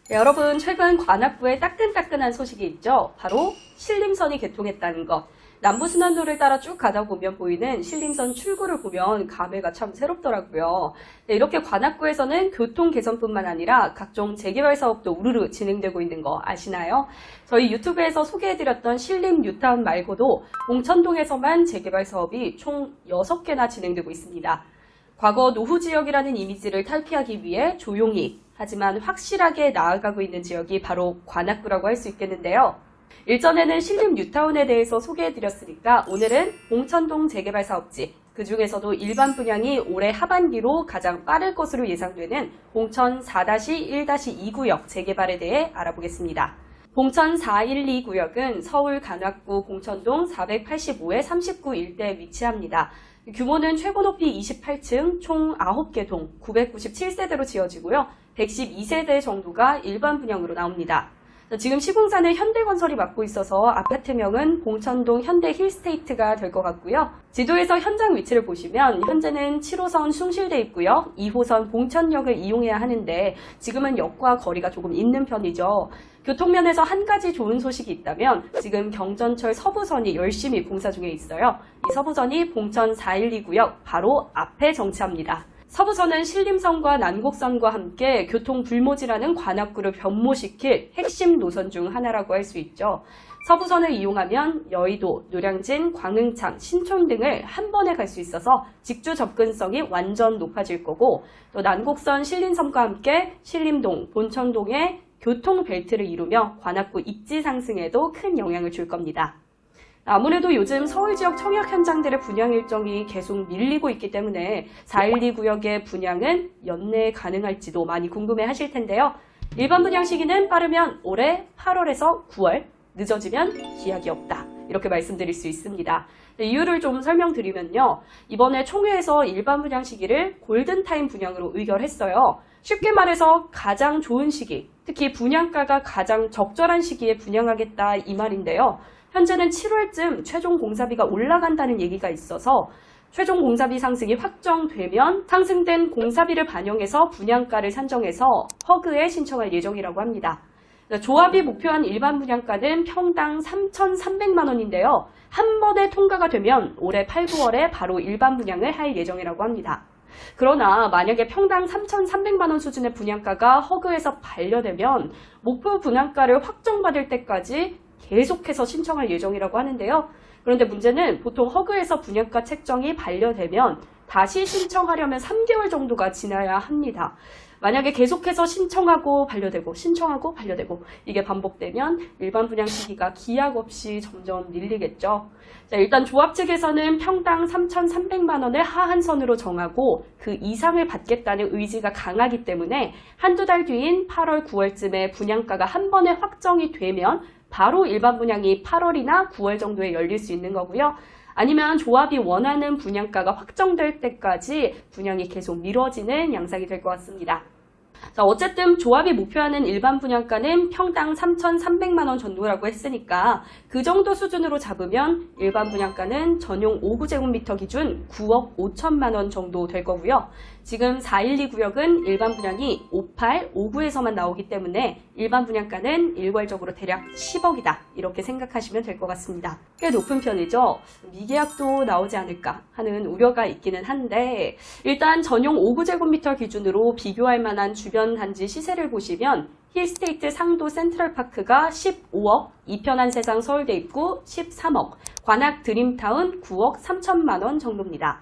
네, 여러분 최근 관악구에 따끈따끈한 소식이 있죠. 바로 신림선이 개통했다는 것. 남부순환도를 따라 쭉 가다 보면 보이는 신림선 출구를 보면 감회가 참 새롭더라고요. 네, 이렇게 관악구에서는 교통 개선뿐만 아니라 각종 재개발 사업도 우르르 진행되고 있는 거 아시나요? 저희 유튜브에서 소개해드렸던 신림 뉴타운 말고도 봉천동에서만 재개발 사업이 총 6개나 진행되고 있습니다. 과거 노후지역이라는 이미지를 탈피하기 위해 조용히 하지만 확실하게 나아가고 있는 지역이 바로 관악구라고 할 수 있겠는데요. 일전에는 신림 뉴타운에 대해서 소개해드렸으니까 오늘은 봉천동 재개발 사업지, 그 중에서도 일반 분양이 올해 하반기로 가장 빠를 것으로 예상되는 봉천 4-1-2 구역 재개발에 대해 알아보겠습니다. 봉천 412 구역은 서울 관악구 봉천동 485에 39 일대에 위치합니다. 규모는 최고 높이 28층, 총 9개 동, 997세대로 지어지고요. 112세대 정도가 일반 분양으로 나옵니다. 지금 시공사는 현대건설이 맡고 있어서 아파트명은 봉천동 현대힐스테이트가 될 것 같고요. 지도에서 현장 위치를 보시면 현재는 7호선 숭실대 있고요. 2호선 봉천역을 이용해야 하는데 지금은 역과 거리가 조금 있는 편이죠. 교통면에서 한 가지 좋은 소식이 있다면 지금 경전철 서부선이 열심히 공사 중에 있어요. 이 서부선이 봉천 412 구역 바로 앞에 정차합니다. 서부선은 신림선과 난곡선과 함께 교통 불모지라는 관악구를 변모시킬 핵심 노선 중 하나라고 할 수 있죠. 서부선을 이용하면 여의도, 노량진, 광흥창, 신촌 등을 한 번에 갈 수 있어서 직주 접근성이 완전 높아질 거고, 또 난곡선 신림선과 함께 신림동, 본천동의 교통 벨트를 이루며 관악구 입지 상승에도 큰 영향을 줄 겁니다. 아무래도 요즘 서울 지역 청약 현장들의 분양 일정이 계속 밀리고 있기 때문에 412 구역의 분양은 연내 가능할지도 많이 궁금해 하실 텐데요. 일반 분양 시기는 빠르면 올해 8월에서 9월, 늦어지면 기약이 없다. 이렇게 말씀드릴 수 있습니다. 이유를 좀 설명드리면요. 이번에 총회에서 일반 분양 시기를 골든타임 분양으로 의결했어요. 쉽게 말해서 가장 좋은 시기, 특히 분양가가 가장 적절한 시기에 분양하겠다 이 말인데요. 현재는 7월쯤 최종 공사비가 올라간다는 얘기가 있어서 최종 공사비 상승이 확정되면 상승된 공사비를 반영해서 분양가를 산정해서 허그에 신청할 예정이라고 합니다. 조합이 목표한 일반 분양가는 평당 3,300만 원인데요. 한 번에 통과가 되면 올해 8, 9월에 바로 일반 분양을 할 예정이라고 합니다. 그러나 만약에 평당 3,300만 원 수준의 분양가가 허그에서 반려되면 목표 분양가를 확정받을 때까지 계속해서 신청할 예정이라고 하는데요. 그런데 문제는 보통 허그에서 분양가 책정이 반려되면 다시 신청하려면 3개월 정도가 지나야 합니다. 만약에 계속해서 신청하고 반려되고 신청하고 반려되고 이게 반복되면 일반 분양 시기가 기약 없이 점점 밀리겠죠. 자, 일단 조합 측에서는 평당 3,300만 원을 하한선으로 정하고 그 이상을 받겠다는 의지가 강하기 때문에 한두 달 뒤인 8월, 9월쯤에 분양가가 한 번에 확정이 되면 바로 일반 분양이 8월이나 9월 정도에 열릴 수 있는 거고요. 아니면 조합이 원하는 분양가가 확정될 때까지 분양이 계속 미뤄지는 양상이 될 것 같습니다. 자, 어쨌든 조합이 목표하는 일반 분양가는 평당 3,300만 원 정도라고 했으니까 그 정도 수준으로 잡으면 일반 분양가는 전용 5구제곱미터 기준 9억 5천만 원 정도 될 거고요. 지금 412 구역은 일반 분양이 58, 59에서만 나오기 때문에 일반 분양가는 일괄적으로 대략 10억이다. 이렇게 생각하시면 될 것 같습니다. 꽤 높은 편이죠. 미계약도 나오지 않을까 하는 우려가 있기는 한데 일단 전용 5구제곱미터 기준으로 비교할 만한 주변 단지 시세를 보시면 힐스테이트 상도 센트럴파크가 15억, 이편한 세상 서울대 입구 13억, 관악 드림타운 9억 3천만 원 정도입니다.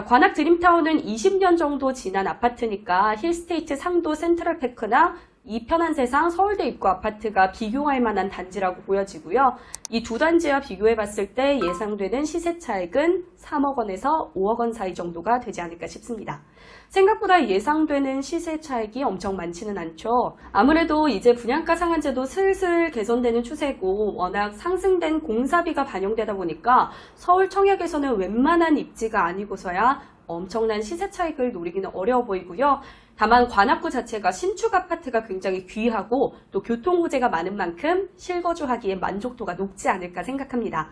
관악 드림타운은 20년 정도 지난 아파트니까 힐스테이트 상도 센트럴파크나 이편한 세상 서울대 입구 아파트가 비교할 만한 단지라고 보여지고요. 이 두 단지와 비교해 봤을 때 예상되는 시세 차익은 3억 원에서 5억 원 사이 정도가 되지 않을까 싶습니다. 생각보다 예상되는 시세 차익이 엄청 많지는 않죠. 아무래도 이제 분양가 상한제도 슬슬 개선되는 추세고 워낙 상승된 공사비가 반영되다 보니까 서울 청약에서는 웬만한 입지가 아니고서야 엄청난 시세 차익을 노리기는 어려워 보이고요. 다만 관악구 자체가 신축 아파트가 굉장히 귀하고 또 교통 호재가 많은 만큼 실거주하기에 만족도가 높지 않을까 생각합니다.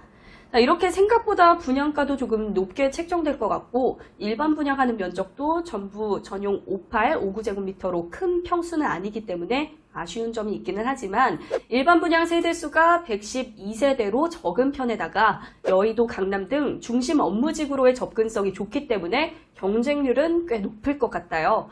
이렇게 생각보다 분양가도 조금 높게 책정될 것 같고 일반 분양하는 면적도 전부 전용 58, 59제곱미터로 큰 평수는 아니기 때문에 아쉬운 점이 있기는 하지만 일반 분양 세대수가 112세대로 적은 편에다가 여의도, 강남 등 중심 업무지구로의 접근성이 좋기 때문에 경쟁률은 꽤 높을 것 같아요.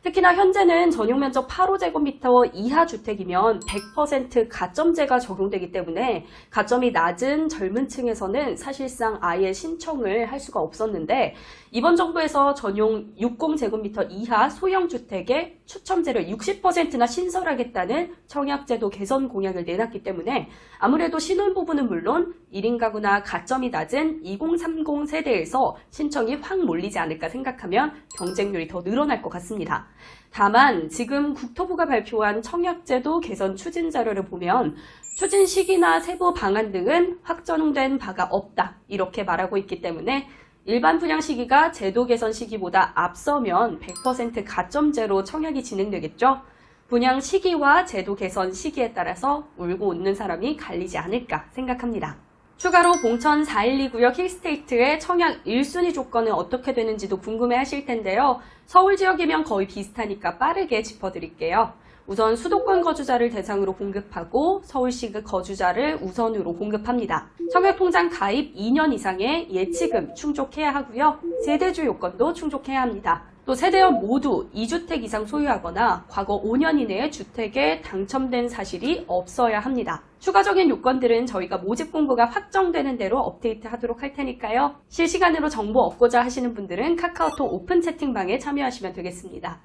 특히나 현재는 전용 면적 8호제곱미터 이하 주택이면 100% 가점제가 적용되기 때문에 가점이 낮은 젊은 층에서는 사실상 아예 신청을 할 수가 없었는데 이번 정부에서 전용 60제곱미터 이하 소형 주택의 추첨제를 60%나 신설하겠다는 청약제도 개선 공약을 내놨기 때문에 아무래도 신혼부부는 물론 1인 가구나 가점이 낮은 2030 세대에서 신청이 확 몰리지 않을까 생각하면 경쟁률이 더 늘어날 것 같습니다. 다만 지금 국토부가 발표한 청약제도 개선 추진 자료를 보면 추진 시기나 세부 방안 등은 확정된 바가 없다 이렇게 말하고 있기 때문에 일반 분양 시기가 제도 개선 시기보다 앞서면 100% 가점제로 청약이 진행되겠죠. 분양 시기와 제도 개선 시기에 따라서 울고 웃는 사람이 갈리지 않을까 생각합니다. 추가로 봉천 412구역 힐스테이트의 청약 1순위 조건은 어떻게 되는지도 궁금해하실 텐데요. 서울 지역이면 거의 비슷하니까 빠르게 짚어드릴게요. 우선 수도권 거주자를 대상으로 공급하고 서울시 거주자를 우선으로 공급합니다. 청약통장 가입 2년 이상의 예치금 충족해야 하고요. 세대주 요건도 충족해야 합니다. 또 세대원 모두 2주택 이상 소유하거나 과거 5년 이내에 주택에 당첨된 사실이 없어야 합니다. 추가적인 요건들은 저희가 모집 공고가 확정되는 대로 업데이트하도록 할 테니까요. 실시간으로 정보 얻고자 하시는 분들은 카카오톡 오픈 채팅방에 참여하시면 되겠습니다.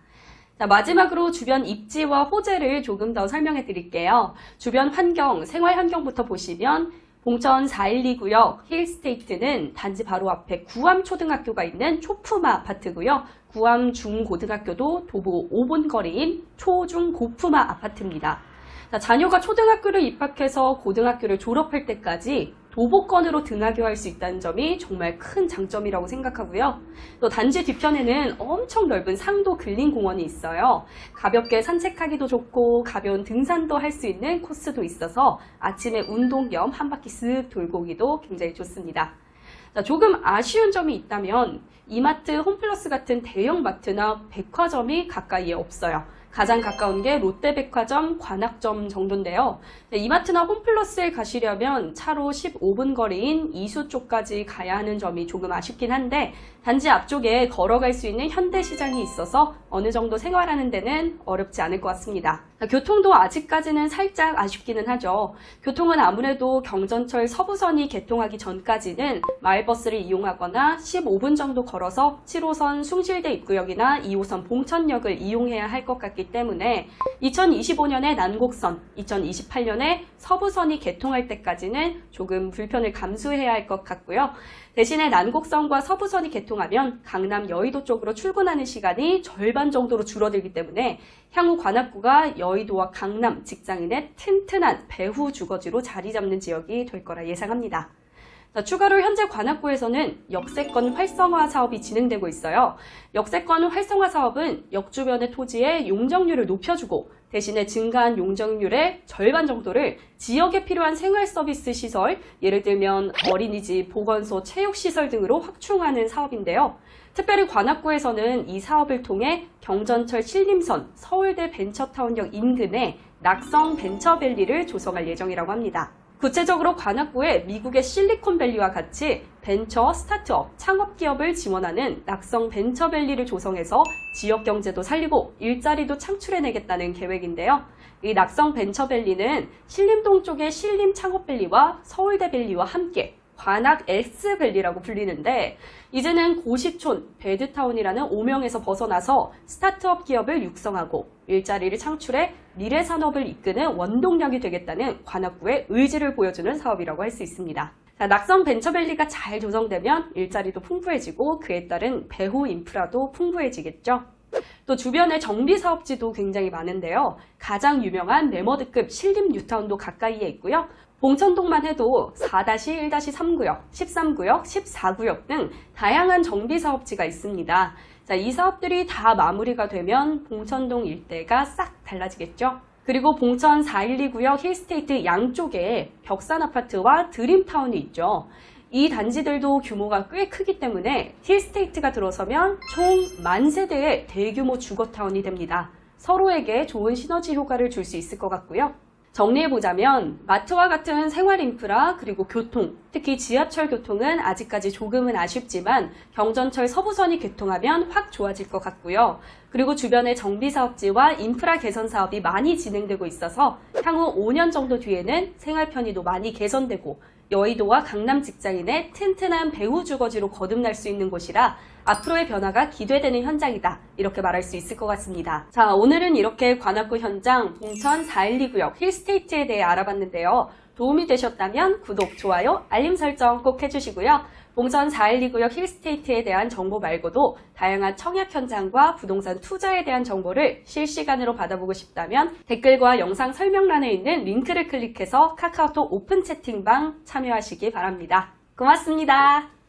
자, 마지막으로 주변 입지와 호재를 조금 더 설명해 드릴게요. 주변 환경, 생활 환경부터 보시면 봉천 412구역 힐스테이트는 단지 바로 앞에 구암초등학교가 있는 초품화 아파트고요. 구암 중고등학교도 도보 5분 거리인 초중고품화 아파트입니다. 자, 자녀가 초등학교를 입학해서 고등학교를 졸업할 때까지 도보권으로 등하교할 수 있다는 점이 정말 큰 장점이라고 생각하고요. 또 단지 뒤편에는 엄청 넓은 상도 근린공원이 있어요. 가볍게 산책하기도 좋고 가벼운 등산도 할 수 있는 코스도 있어서 아침에 운동 겸 한 바퀴 쓱 돌고 오기도 굉장히 좋습니다. 자, 조금 아쉬운 점이 있다면 이마트, 홈플러스 같은 대형 마트나 백화점이 가까이에 없어요. 가장 가까운 게 롯데백화점, 관악점 정도인데요. 이마트나 홈플러스에 가시려면 차로 15분 거리인 이수 쪽까지 가야 하는 점이 조금 아쉽긴 한데 단지 앞쪽에 걸어갈 수 있는 현대시장이 있어서 어느 정도 생활하는 데는 어렵지 않을 것 같습니다. 교통도 아직까지는 살짝 아쉽기는 하죠. 교통은 아무래도 경전철 서부선이 개통하기 전까지는 마을버스를 이용하거나 15분 정도 걸어서 7호선 숭실대 입구역이나 2호선 봉천역을 이용해야 할 것 같기 때문에 2025년에 난곡선, 2028년에 서부선이 개통할 때까지는 조금 불편을 감수해야 할 것 같고요. 대신에 난곡선과 서부선이 개통하면 강남 여의도 쪽으로 출근하는 시간이 절반 정도로 줄어들기 때문에 향후 관악구가 여의도와 강남 직장인의 튼튼한 배후 주거지로 자리 잡는 지역이 될 거라 예상합니다. 자, 추가로 현재 관악구에서는 역세권 활성화 사업이 진행되고 있어요. 역세권 활성화 사업은 역 주변의 토지의 용적률을 높여주고 대신에 증가한 용적률의 절반 정도를 지역에 필요한 생활 서비스 시설, 예를 들면 어린이집, 보건소, 체육시설 등으로 확충하는 사업인데요. 특별히 관악구에서는 이 사업을 통해 경전철 신림선, 서울대 벤처타운역 인근에 낙성 벤처밸리를 조성할 예정이라고 합니다. 구체적으로 관악구에 미국의 실리콘밸리와 같이 벤처, 스타트업, 창업기업을 지원하는 낙성 벤처밸리를 조성해서 지역 경제도 살리고 일자리도 창출해내겠다는 계획인데요. 이 낙성 벤처밸리는 신림동 쪽의 신림창업밸리와 서울대밸리와 함께 관악 S밸리라고 불리는데 이제는 고시촌, 배드타운이라는 오명에서 벗어나서 스타트업 기업을 육성하고 일자리를 창출해 미래산업을 이끄는 원동력이 되겠다는 관악구의 의지를 보여주는 사업이라고 할 수 있습니다. 자, 낙성 벤처밸리가 잘 조성되면 일자리도 풍부해지고 그에 따른 배후 인프라도 풍부해지겠죠. 또 주변에 정비 사업지도 굉장히 많은데요. 가장 유명한 매머드급 신림 뉴타운도 가까이에 있고요. 봉천동만 해도 4-1-3구역, 13구역, 14구역 등 다양한 정비 사업지가 있습니다. 자, 이 사업들이 다 마무리가 되면 봉천동 일대가 싹 달라지겠죠. 그리고 봉천 412구역 힐스테이트 양쪽에 벽산아파트와 드림타운이 있죠. 이 단지들도 규모가 꽤 크기 때문에 힐스테이트가 들어서면 총 10,000세대의 대규모 주거타운이 됩니다. 서로에게 좋은 시너지 효과를 줄 수 있을 것 같고요. 정리해보자면 마트와 같은 생활 인프라 그리고 교통, 특히 지하철 교통은 아직까지 조금은 아쉽지만 경전철 서부선이 개통하면 확 좋아질 것 같고요. 그리고 주변의 정비사업지와 인프라 개선 사업이 많이 진행되고 있어서 향후 5년 정도 뒤에는 생활 편의도 많이 개선되고 여의도와 강남 직장인의 튼튼한 배후 주거지로 거듭날 수 있는 곳이라 앞으로의 변화가 기대되는 현장이다. 이렇게 말할 수 있을 것 같습니다. 자, 오늘은 이렇게 관악구 현장 봉천 412구역 힐스테이트에 대해 알아봤는데요. 도움이 되셨다면 구독, 좋아요, 알림 설정 꼭 해주시고요. 봉천 412구역 힐스테이트에 대한 정보 말고도 다양한 청약 현장과 부동산 투자에 대한 정보를 실시간으로 받아보고 싶다면 댓글과 영상 설명란에 있는 링크를 클릭해서 카카오톡 오픈 채팅방 참여하시기 바랍니다. 고맙습니다.